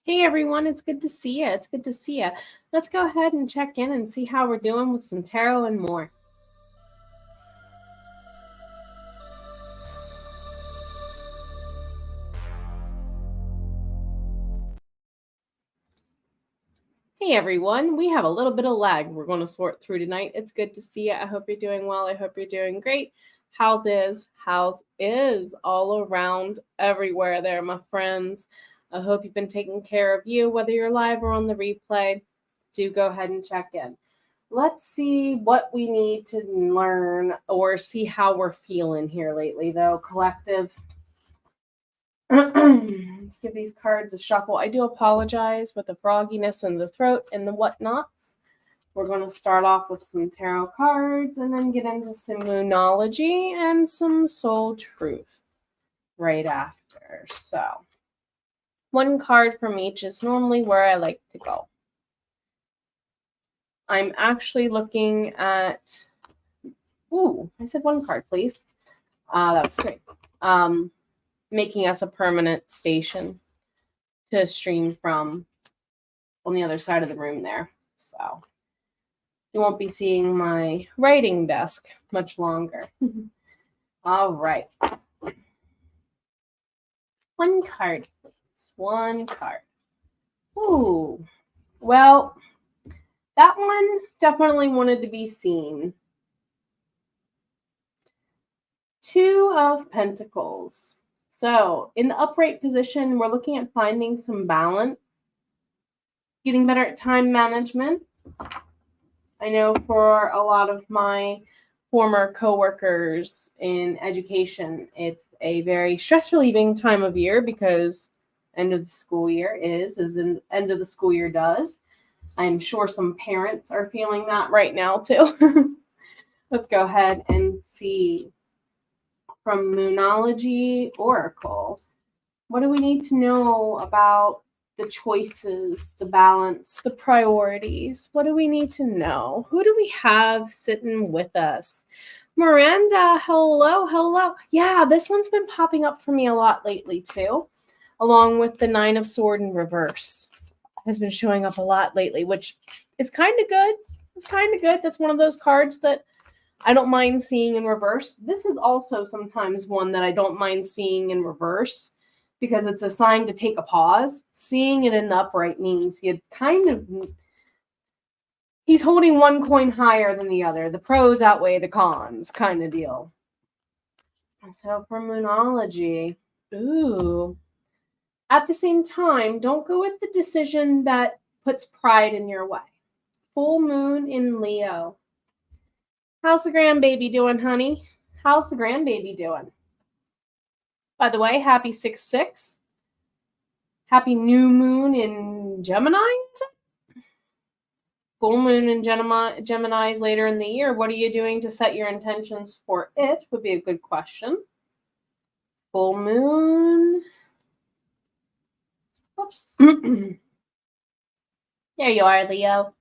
Hey everyone, it's good to see you. It's good to see you. Let's go ahead and check in and see how we're doing with some tarot and more. Hey everyone, we have a little bit of lag we're going to sort through tonight. It's good to see you. I hope you're doing well. I hope you're doing great. How's is all around everywhere there, my friends. I hope you've been taking care of you, whether you're live or on the replay. Do go ahead and check in. Let's see what we need to learn or see how we're feeling here lately, though, collective. Let's give these cards a shuffle. I do apologize with the frogginess in the throat and the whatnots. We're going to start off with some tarot cards and then get into some moonology and some soul truth right after. So, one card from each is normally where I like to go. I'm actually looking at, I said one card, please. That was great. Making us a permanent station to stream from on the other side of the room there. So you won't be seeing my writing desk much longer. All right. One card, please. One card. Ooh. Well, that one definitely wanted to be seen. Two of Pentacles. So in the upright position, we're looking at finding some balance, getting better at time management. I know for a lot of my former coworkers in education, it's a very stress-relieving time of year because end of the school year is the end of the school year does. I'm sure some parents are feeling that right now too. Let's go ahead and see. From Moonology Oracle, what do we need to know about the choices, the balance, the priorities? What do we need to know? Who do we have sitting with us? Miranda, hello. Yeah, this one's been popping up for me a lot lately too, along with the Nine of Sword in reverse. Has been showing up a lot lately, which is kind of good. It's kind of good. That's one of those cards that I don't mind seeing in reverse. This is also sometimes one that I don't mind seeing in reverse because it's a sign to take a pause. Seeing it in the upright means he's holding one coin higher than the other. The pros outweigh the cons kind of deal. So for Moonology, at the same time, don't go with the decision that puts pride in your way. Full moon in Leo. How's the grandbaby doing, honey? How's the grandbaby doing? By the way, happy 6/6. Happy new moon in Gemini, is it? Full moon in Geminis later in the year. What are you doing to set your intentions for it? Would be a good question. Full moon. Oops. There you are, Leo.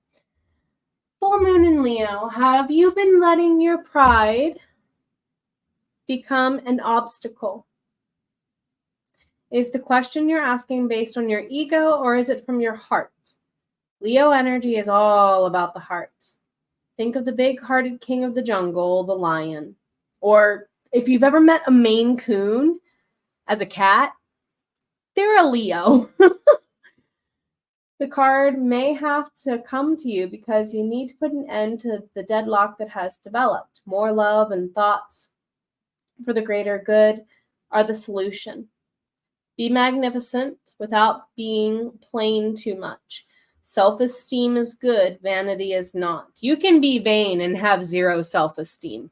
Full moon in Leo. Have you been letting your pride become an obstacle? Is the question you're asking based on your ego or is it from your heart? Leo energy is all about the heart. Think of the big-hearted king of the jungle, the lion. Or if you've ever met a Maine Coon as a cat, they're a Leo. The card may have to come to you because you need to put an end to the deadlock that has developed. More love and thoughts for the greater good are the solution. Be magnificent without being plain too much. Self-esteem is good, vanity is not. You can be vain and have zero self-esteem.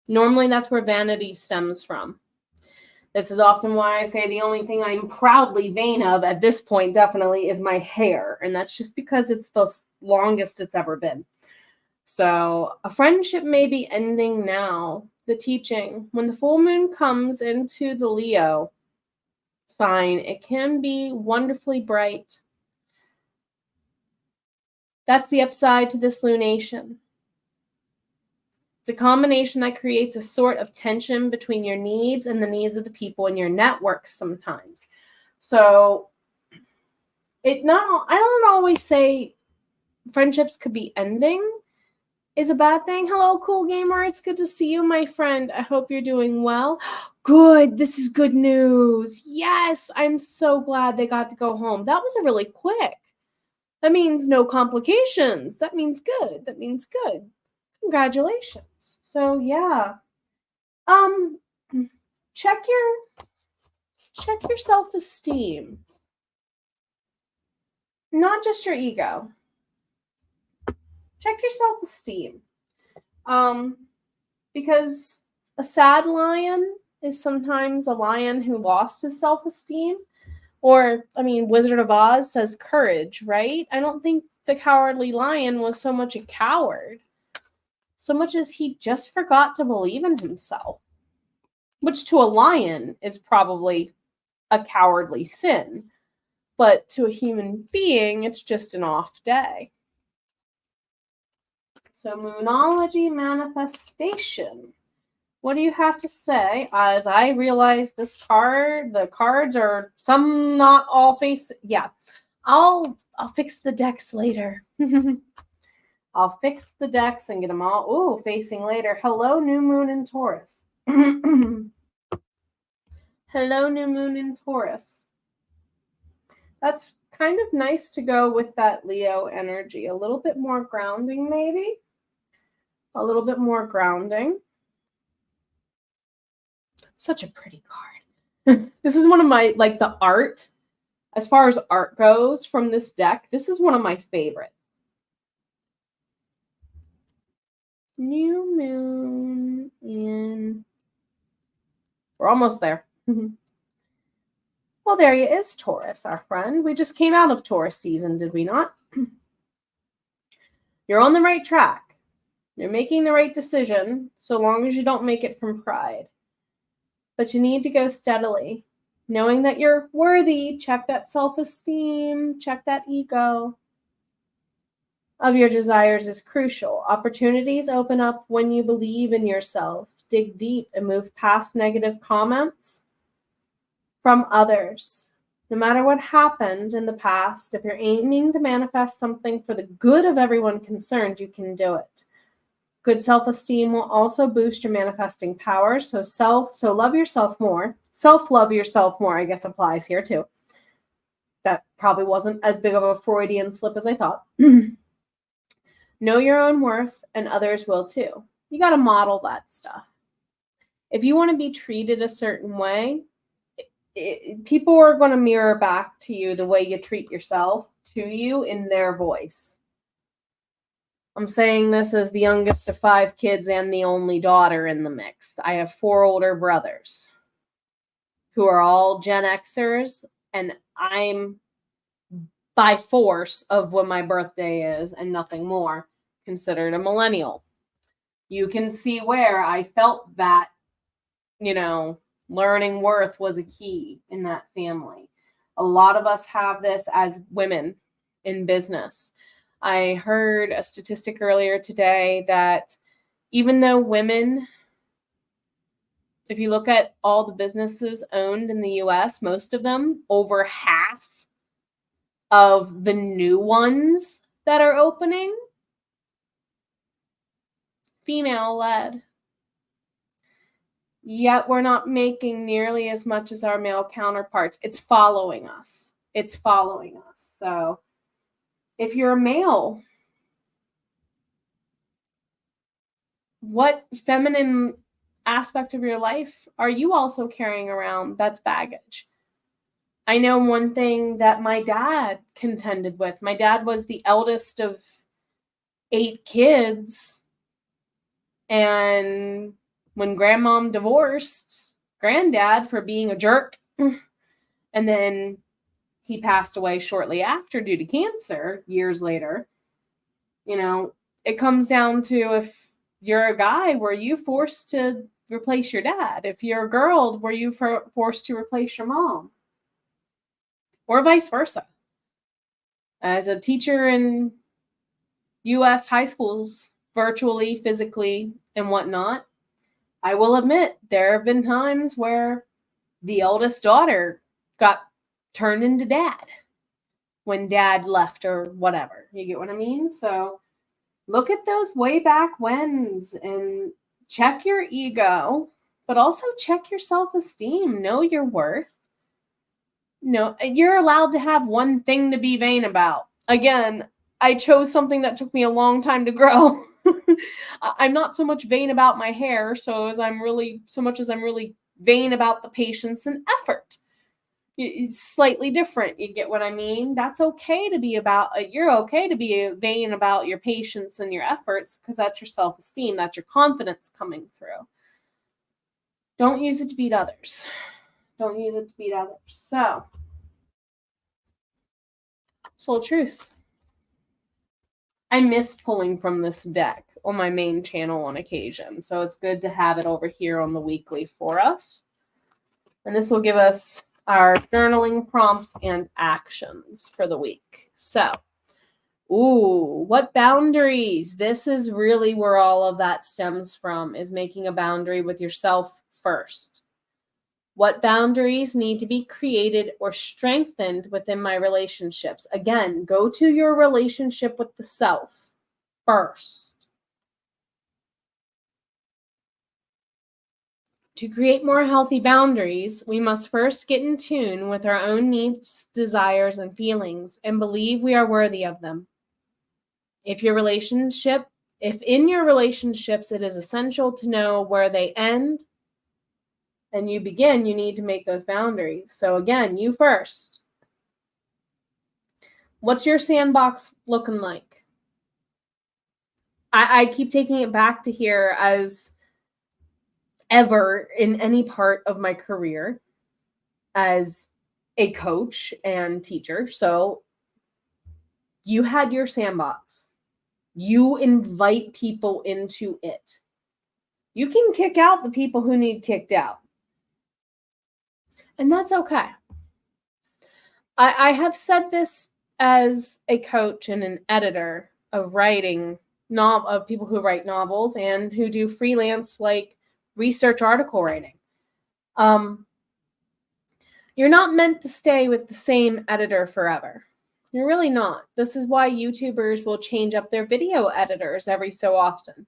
Normally, that's where vanity stems from. This is often why I say the only thing I'm proudly vain of at this point definitely is my hair. And that's just because it's the longest it's ever been. So a friendship may be ending now. The teaching, when the full moon comes into the Leo sign, it can be wonderfully bright. That's the upside to this lunation. It's a combination that creates a sort of tension between your needs and the needs of the people in your network sometimes. So I don't always say friendships could be ending is a bad thing. Hello, cool gamer. It's good to see you, my friend. I hope you're doing well. Good. This is good news. Yes, I'm so glad they got to go home. That was a really quick. That means no complications. That means good. That means good. Congratulations. So yeah. Check your self-esteem. Not just your ego. Check your self-esteem. Because a sad lion is sometimes a lion who lost his self-esteem. Or, I mean, Wizard of Oz says courage, right? I don't think the Cowardly Lion was so much a coward, so much as he just forgot to believe in himself, which to a lion is probably a cowardly sin. But to a human being, it's just an off day. So, Moonology manifestation. What do you have to say? As I realize the cards are some not all face. Yeah, I'll fix the decks later. I'll fix the decks and get them all facing later. Hello, new moon in Taurus. Hello, new moon in Taurus. That's kind of nice to go with that Leo energy. A little bit more grounding, maybe. A little bit more grounding. Such a pretty card. This is one of my, like, the art, as far as art goes from this deck, this is one of my favorites. New moon in... We're almost there. Well, there he is, Taurus, our friend. We just came out of Taurus season, did we not? You're on the right track. You're making the right decision, so long as you don't make it from pride. But you need to go steadily, knowing that you're worthy. Check that self-esteem, check that ego of your desires is crucial. Opportunities open up when you believe in yourself. Dig deep and move past negative comments from others. No matter what happened in the past, if you're aiming to manifest something for the good of everyone concerned, you can do it. Good self-esteem will also boost your manifesting power. So love yourself more. Self-love yourself more, I guess, applies here too. That probably wasn't as big of a Freudian slip as I thought. Know your own worth, and others will too. You got to model that stuff. If you want to be treated a certain way, people are going to mirror back to you the way you treat yourself to you in their voice. I'm saying this as the youngest of 5 kids and the only daughter in the mix. I have 4 older brothers who are all Gen Xers, and I'm by force of when my birthday is and nothing more considered a millennial. You can see where I felt that, learning worth was a key in that family. A lot of us have this as women in business. I heard a statistic earlier today that even though women, if you look at all the businesses owned in the US, most of them, over half of the new ones that are opening, female-led. Yet we're not making nearly as much as our male counterparts. It's following us. It's following us. So if you're a male, what feminine aspect of your life are you also carrying around that's baggage? I know one thing that my dad contended with. My dad was the eldest of 8 kids. And when grandmom divorced granddad for being a jerk, and then he passed away shortly after due to cancer years later, it comes down to, if you're a guy, were you forced to replace your dad? If you're a girl, were you forced to replace your mom? Or vice versa. As a teacher in U.S. high schools, virtually, physically, and whatnot, I will admit there have been times where the eldest daughter got turned into dad when dad left or whatever. You get what I mean? So look at those way back whens and check your ego, but also check your self-esteem. Know your worth. No, you're allowed to have one thing to be vain about. Again, I chose something that took me a long time to grow. I'm not so much vain about my hair, so much as I'm really vain about the patience and effort. It's slightly different. You get what I mean? That's okay to be about, you're okay to be vain about your patience and your efforts because that's your self-esteem. That's your confidence coming through. Don't use it to beat others. Don't use it to beat others. So, soul truth. I miss pulling from this deck on my main channel on occasion. So it's good to have it over here on the weekly for us. And this will give us our journaling prompts and actions for the week. So, what boundaries? This is really where all of that stems from, is making a boundary with yourself first. What boundaries need to be created or strengthened within my relationships? Again, go to your relationship with the self first. To create more healthy boundaries, we must first get in tune with our own needs, desires, and feelings and believe we are worthy of them. If in your relationships it is essential to know where they end and you begin, you need to make those boundaries. So again, you first. What's your sandbox looking like? I keep taking it back to here as ever in any part of my career as a coach and teacher. So you had your sandbox. You invite people into it. You can kick out the people who need kicked out. And that's okay. I have said this as a coach and an editor of of people who write novels and who do freelance like research article writing. You're not meant to stay with the same editor forever. You're really not. This is why YouTubers will change up their video editors every so often.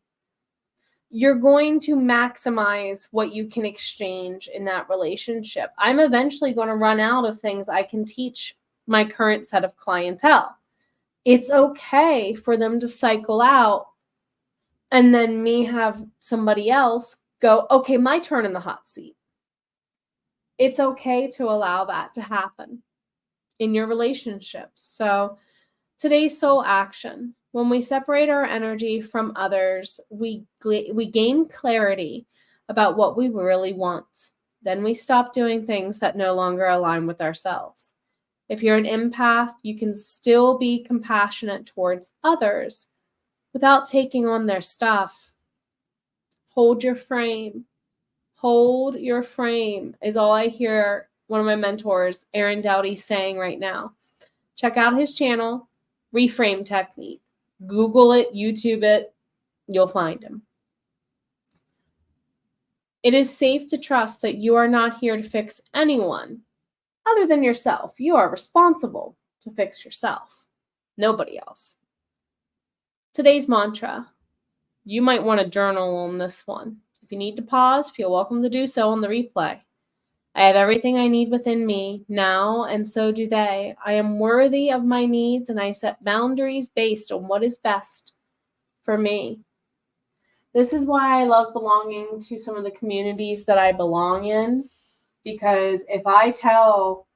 You're going to maximize what you can exchange in that relationship. I'm eventually going to run out of things I can teach my current set of clientele. It's okay for them to cycle out and then me have somebody else go, okay, my turn in the hot seat. It's okay to allow that to happen in your relationships. So today's soul action. When we separate our energy from others, we gain clarity about what we really want. Then we stop doing things that no longer align with ourselves. If you're an empath, you can still be compassionate towards others without taking on their stuff. Hold your frame. Hold your frame is all I hear one of my mentors, Aaron Dowdy, saying right now. Check out his channel, Reframe Technique. Google it, YouTube it, you'll find him. It is safe to trust that you are not here to fix anyone other than yourself. You are responsible to fix yourself, nobody else. Today's mantra. You might want to journal on this one. If you need to pause, feel welcome to do so on the replay. I have everything I need within me now, and so do they. I am worthy of my needs, and I set boundaries based on what is best for me. This is why I love belonging to some of the communities that I belong in, because if I tell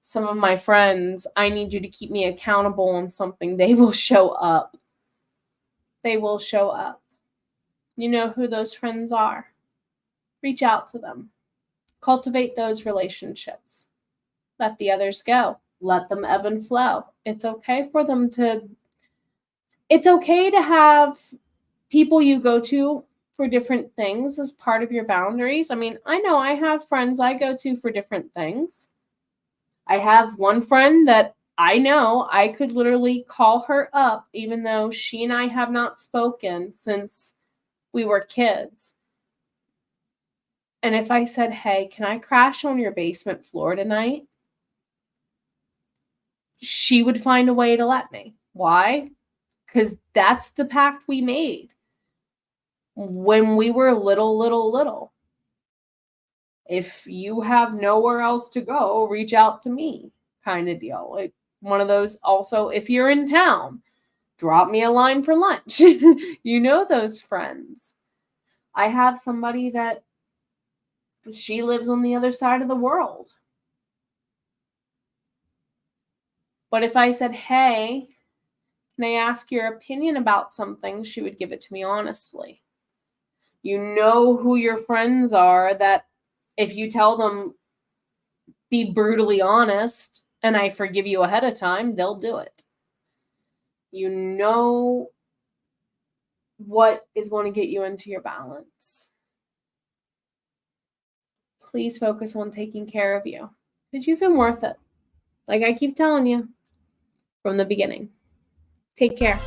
some of my friends, I need you to keep me accountable on something, they will show up. They will show up. You know who those friends are. Reach out to them. Cultivate those relationships. Let the others go. Let them ebb and flow. It's okay for them to... It's okay to have people you go to for different things as part of your boundaries. I mean, I know I have friends I go to for different things. I have one friend that I know I could literally call her up, even though she and I have not spoken since we were kids. And if I said, hey, can I crash on your basement floor tonight? she would find a way to let me. Why? Because that's the pact we made when we were little. If you have nowhere else to go, reach out to me kind of deal. Like one of those. Also, if you're in town, drop me a line for lunch. You know those friends. I have somebody that she lives on the other side of the world. But if I said, hey, can I ask your opinion about something? She would give it to me honestly. You know who your friends are that if you tell them, be brutally honest, and I forgive you ahead of time, they'll do it. You know what is going to get you into your balance. Please focus on taking care of you because you've been worth it. Like I keep telling you from the beginning. Take care.